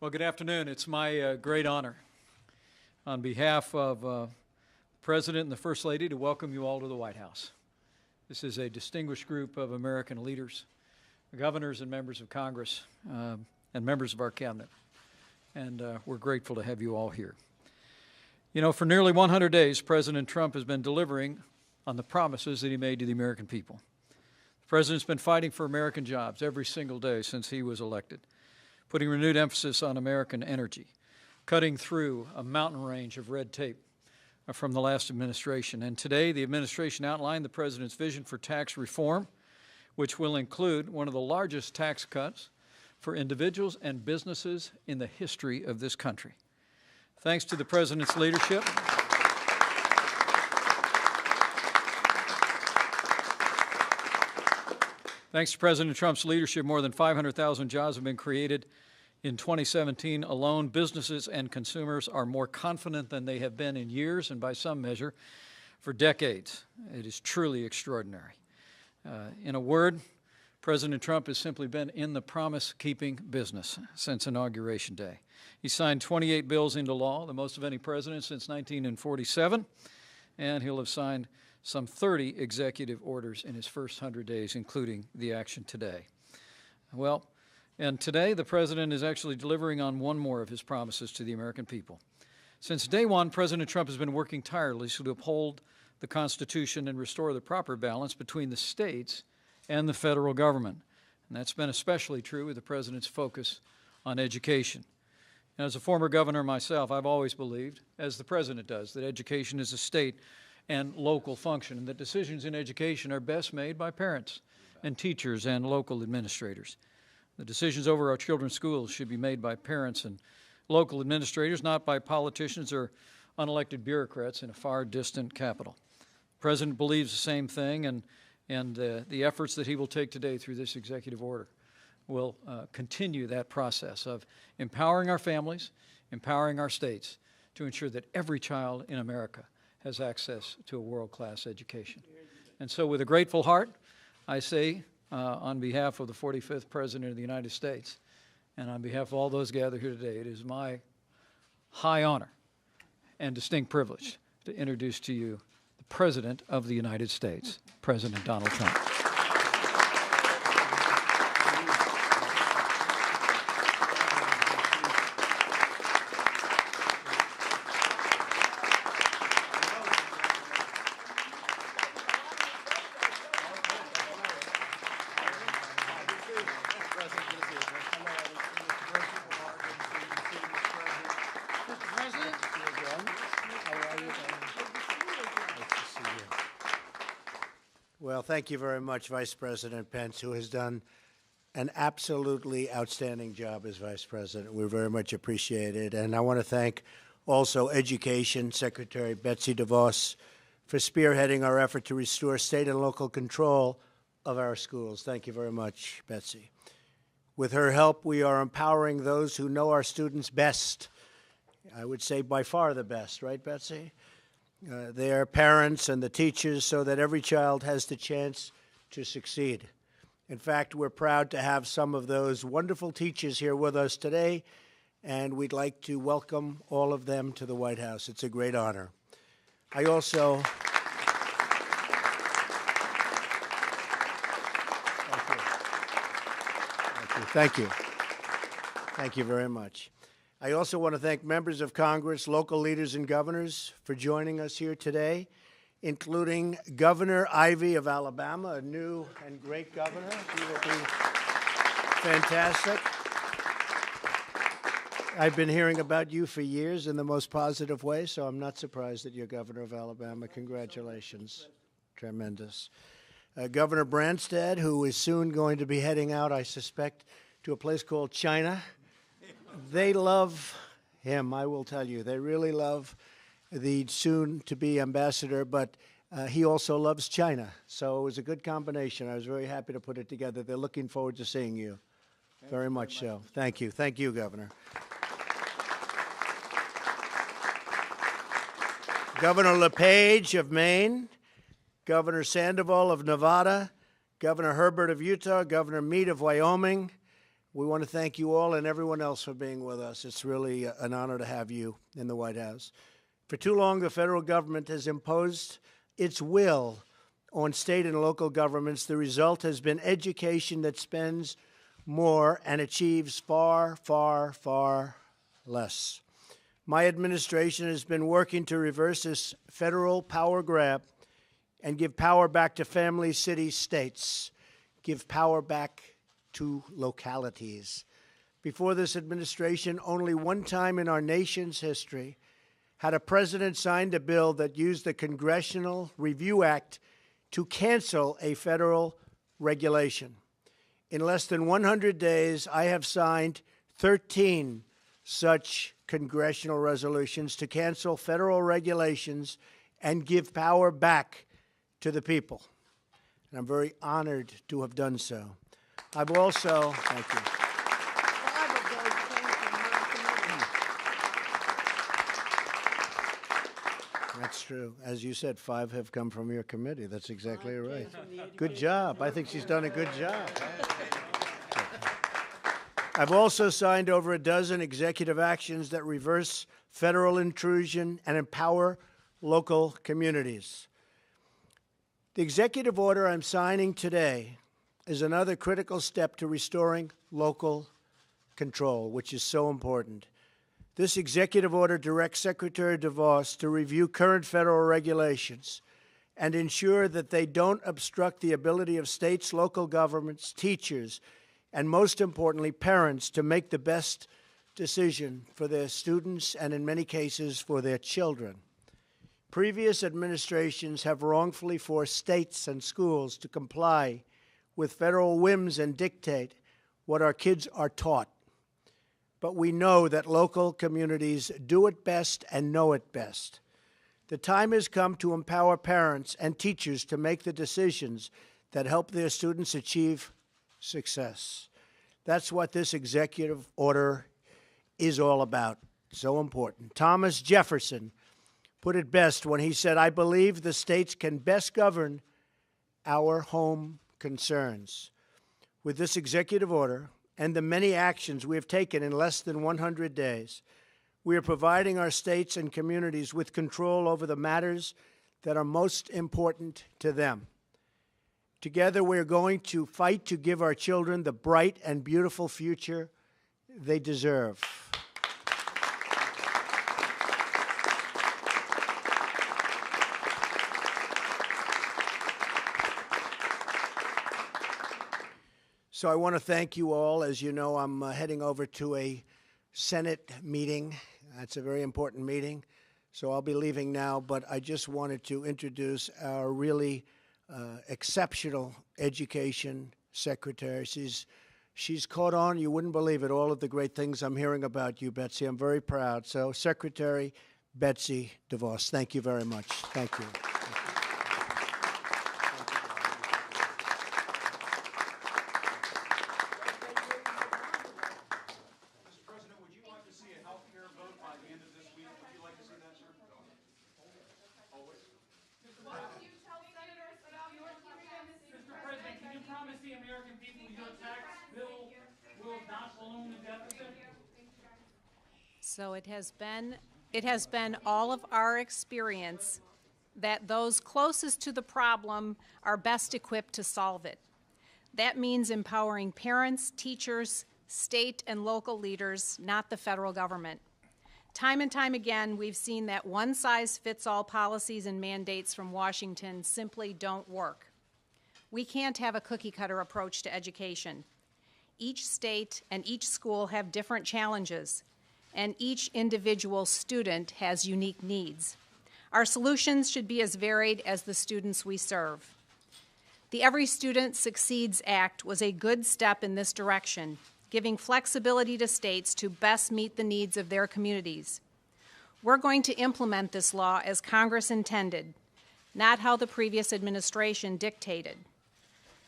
Well, good afternoon. It's my great honor on behalf of the President and the First Lady to welcome you all to the White House. This is a distinguished group of American leaders, governors and members of Congress, and members of our cabinet. And we're grateful to have you all here. You know, for nearly 100 days, President Trump has been delivering on the promises that he made to the American people. The President's been fighting for American jobs every single day since he was elected, putting renewed emphasis on American energy, cutting through a mountain range of red tape from the last administration. And today, the administration outlined the President's vision for tax reform, which will include one of the largest tax cuts for individuals and businesses in the history of this country. Thanks to the President's leadership, thanks to President Trump's leadership, more than 500,000 jobs have been created in 2017 alone. Businesses and consumers are more confident than they have been in years and by some measure for decades. It is truly extraordinary. In a word, President Trump has simply been in the promise-keeping business since Inauguration Day. He signed 28 bills into law, the most of any president since 1947, and he'll have signed some 30 executive orders in his first 100 days, including the action today. Well, and today the President is actually delivering on one more of his promises to the American people. Since day one, President Trump has been working tirelessly to uphold the Constitution and restore the proper balance between the states and the federal government. And that's been especially true with the President's focus on education. And as a former governor myself, I've always believed, as the President does, that education is a state and local function, and that decisions in education are best made by parents and teachers and local administrators. The decisions over our children's schools should be made by parents and local administrators, not by politicians or unelected bureaucrats in a far distant capital. The President believes the same thing, and the efforts that he will take today through this executive order will continue that process of empowering our families, empowering our states to ensure that every child in America has access to a world-class education. And so with a grateful heart, I say on behalf of the 45th President of the United States and on behalf of all those gathered here today, it is my high honor and distinct privilege to introduce to you the President of the United States, President Donald Trump. Well, thank you very much, Vice President Pence, who has done an absolutely outstanding job as Vice President. We very much appreciate it. And I want to thank also Education Secretary Betsy DeVos for spearheading our effort to restore state and local control of our schools. Thank you very much, Betsy. With her help, we are empowering those who know our students best. I would say by far the best, right, Betsy? Their parents and the teachers, so that every child has the chance to succeed. In fact, we're proud to have some of those wonderful teachers here with us today, and we'd like to welcome all of them to the White House. It's a great honor. I also... Thank you. Thank you very much. I also want to thank members of Congress, local leaders, and governors for joining us here today, including Governor Ivey of Alabama, a new and great governor. She will be fantastic. I've been hearing about you for years in the most positive way, so I'm not surprised that you're governor of Alabama. Congratulations. Tremendous. Governor Branstad, who is soon going to be heading out, I suspect, to a place called China. They love him, I will tell you. They really love the soon-to-be ambassador, but he also loves China. So it was a good combination. I was very happy to put it together. They're looking forward to seeing you. Very much so. Thank you. Thank you, Governor. Governor LePage of Maine, Governor Sandoval of Nevada, Governor Herbert of Utah, Governor Meade of Wyoming, We want to thank you all and everyone else for being with us. It's really an honor to have you in the White House. For too long, the federal government has imposed its will on state and local governments. The result has been education that spends more and achieves far, far, far less. My administration has been working to reverse this federal power grab and give power back to families, cities, states, give power back to localities. Before this administration, only one time in our nation's history had a president signed a bill that used the Congressional Review Act to cancel a federal regulation. In less than 100 days, I have signed 13 such congressional resolutions to cancel federal regulations and give power back to the people. And I'm very honored to have done so. I've also, thank you. That's true. As you said, 5 have come from your committee. That's exactly right. Good job. I think she's done a good job. I've also signed over a dozen executive actions that reverse federal intrusion and empower local communities. The executive order I'm signing today is another critical step to restoring local control, which is so important. This executive order directs Secretary DeVos to review current federal regulations and ensure that they don't obstruct the ability of states, local governments, teachers, and most importantly, parents to make the best decision for their students and, in many cases, for their children. Previous administrations have wrongfully forced states and schools to comply with federal whims and dictate what our kids are taught. But we know that local communities do it best and know it best. The time has come to empower parents and teachers to make the decisions that help their students achieve success. That's what this executive order is all about. So important. Thomas Jefferson put it best when he said, "I believe the states can best govern our home concerns." With this executive order and the many actions we have taken in less than 100 days, we are providing our states and communities with control over the matters that are most important to them. Together, we are going to fight to give our children the bright and beautiful future they deserve. So I want to thank you all. As you know, I'm heading over to a Senate meeting. That's a very important meeting. So I'll be leaving now, but I just wanted to introduce our really exceptional education secretary. She's caught on, you wouldn't believe it, all of the great things I'm hearing about you, Betsy. I'm very proud. So Secretary Betsy DeVos, thank you very much. Thank you. So it has been all of our experience that those closest to the problem are best equipped to solve it. That means empowering parents, teachers, state and local leaders, not the federal government. Time and time again, we've seen that one-size-fits-all policies and mandates from Washington simply don't work. We can't have a cookie-cutter approach to education. Each state and each school have different challenges, and each individual student has unique needs. Our solutions should be as varied as the students we serve. The Every Student Succeeds Act was a good step in this direction, giving flexibility to states to best meet the needs of their communities. We're going to implement this law as Congress intended, not how the previous administration dictated.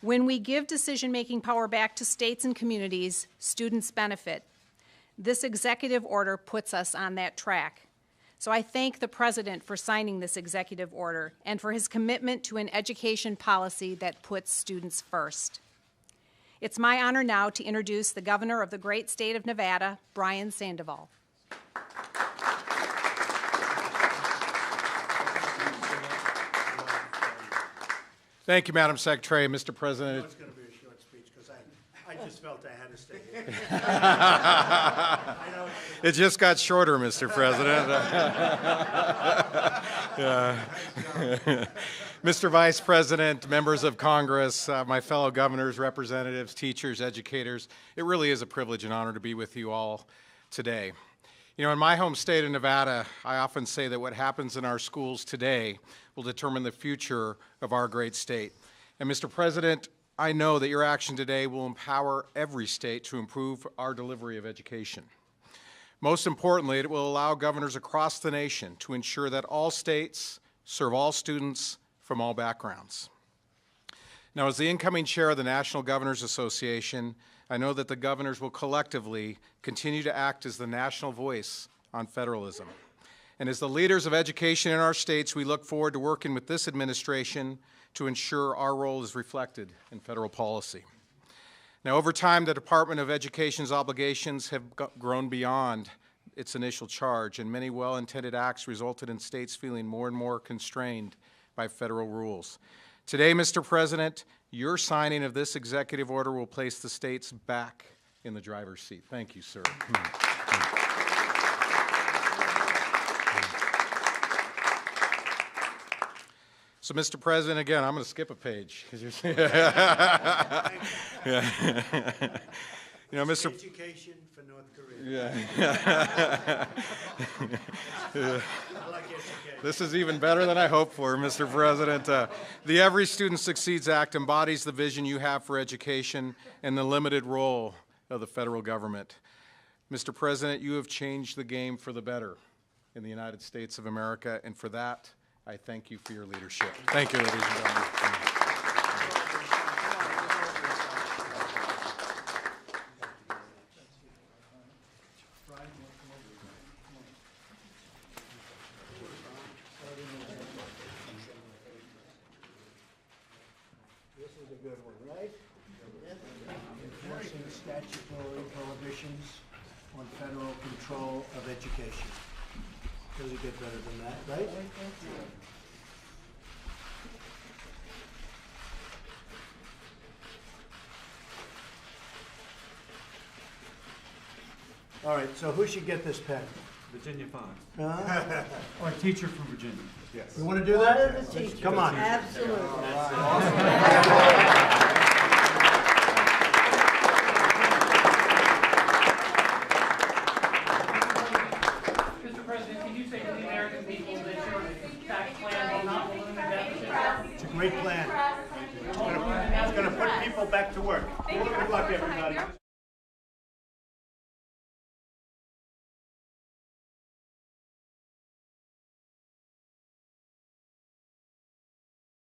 When we give decision-making power back to states and communities, students benefit. This executive order puts us on that track. So I thank the President for signing this executive order and for his commitment to an education policy that puts students first. It's my honor now to introduce the Governor of the great state of Nevada, Brian Sandoval. Thank you, Madam Secretary. Mr. President. It's going to be a short speech because I just felt I had to stay here. It just got shorter, Mr. President. Mr. Vice President, members of Congress, my fellow governors, representatives, teachers, educators, it really is a privilege and honor to be with you all today. You know, in my home state of Nevada, I often say that what happens in our schools today will determine the future of our great state. And Mr. President, I know that your action today will empower every state to improve our delivery of education. Most importantly, it will allow governors across the nation to ensure that all states serve all students from all backgrounds. Now, as the incoming chair of the National Governors Association, I know that the governors will collectively continue to act as the national voice on federalism. And as the leaders of education in our states, we look forward to working with this administration to ensure our role is reflected in federal policy. Now, over time, the Department of Education's obligations have grown beyond its initial charge, and many well-intended acts resulted in states feeling more and more constrained by federal rules. Today, Mr. President, your signing of this executive order will place the states back in the driver's seat. Thank you, sir. So, Mr. President, again, I'm going to skip a page. You know, Mr. Education for North Korea. Yeah. I like education. This is even better than I hoped for, Mr. President. The Every Student Succeeds Act embodies the vision you have for education and the limited role of the federal government. Mr. President, you have changed the game for the better in the United States of America, and for that, I thank you for your leadership. Thank you, ladies and gentlemen. This is a good one, right? Enforcing statutory prohibitions on federal control of education. Does it get better than that, right? All right, so who should get this pen? Virginia Fine. Or a teacher from Virginia. Yes. You want to do that? Come on. Absolutely. Mr. President, can you say to the American people that your tax plan will not balloon the deficit? It's a great plan. It's going to put people back to work. Good luck, everybody.